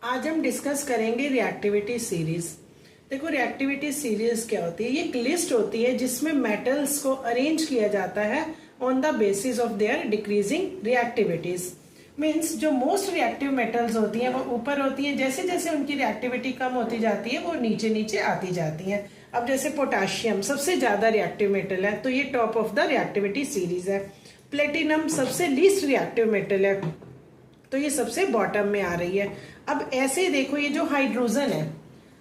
आज हम डिस्कस करेंगे रिएक्टिविटी सीरीज। देखो, रिएक्टिविटी सीरीज क्या होती है? ये एक लिस्ट होती है जिसमें मेटल्स को अरेंज किया जाता है on the basis of their decreasing reactivities. Means जो मोस्ट रिएक्टिव मेटल्स होती हैं वो ऊपर होती हैं, जैसे जैसे उनकी रिएक्टिविटी कम होती जाती है वो नीचे नीचे आती जाती हैं। अब जैसे पोटाशियम सबसे ज्यादा रिएक्टिव मेटल है तो ये top of the reactivity series है। प्लेटिनम सबसे लीस्ट रिएक्टिव मेटल है तो ये सबसे बॉटम में आ रही है। अब ऐसे देखो, ये जो हाइड्रोजन है,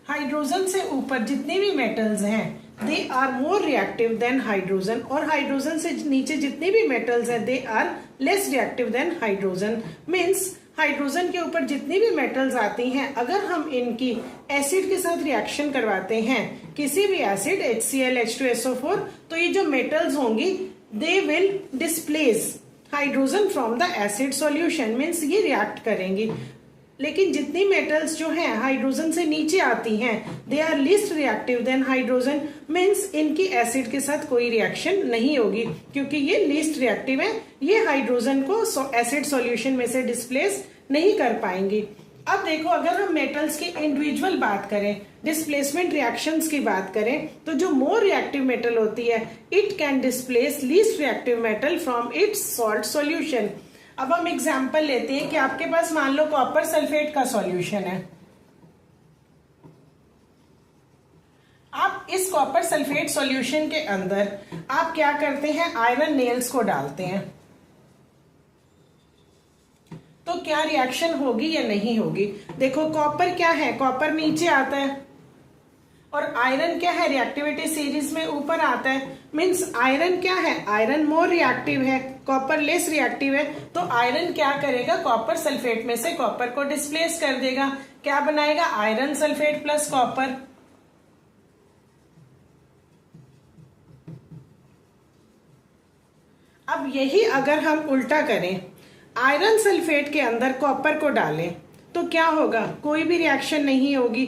हाइड्रोजन से ऊपर जितने भी मेटल्स हैं they are more reactive than hydrogen, और हाइड्रोजन से नीचे जितने भी मेटल्स हैं they are less reactive than hydrogen. Means hydrogen के ऊपर जितनी भी मेटल्स आती हैं, अगर हम इनकी एसिड के साथ रिएक्शन करवाते हैं, किसी भी एसिड HCl H2SO4, तो ये जो मेटल्स होंगी they will displace hydrogen from the acid solution. Means ये रिएक्ट करेंगी। लेकिन जितनी मेटल्स जो हैं हाइड्रोजन से नीचे आती हैं they are least reactive than hydrogen. Means इनकी एसिड के साथ कोई रिएक्शन नहीं होगी क्योंकि ये लीस्ट रिएक्टिव है, ये हाइड्रोजन को एसिड सॉल्यूशन में से डिस्प्लेस नहीं कर पाएंगी। अब देखो, अगर हम मेटल्स की इंडिविजुअल बात करें, डिस्प्लेसमेंट रिएक्शंस की बात करें, तो जो मोर रिएक्टिव मेटल होती है it can displace least reactive metal from its salt solution. अब हम एग्जांपल लेते हैं कि आपके पास मान लो कॉपर सल्फेट का सॉल्यूशन है। आप इस कॉपर सल्फेट सॉल्यूशन के अंदर आप क्या करते हैं, आयरन नेल्स को डालते हैं, तो क्या रिएक्शन होगी या नहीं होगी? देखो, कॉपर क्या है, कॉपर नीचे आता है और आयरन क्या है, रिएक्टिविटी सीरीज में ऊपर आता है। मीन्स आयरन क्या है, आयरन मोर रिएक्टिव है, कॉपर लेस रिएक्टिव है, तो आयरन क्या करेगा, कॉपर सल्फेट में से कॉपर को डिस्प्लेस कर देगा। क्या बनाएगा, आयरन सल्फेट प्लस कॉपर। अब यही अगर हम उल्टा करें, आयरन सल्फेट के अंदर कॉपर को डालें तो क्या होगा, कोई भी रिएक्शन नहीं होगी।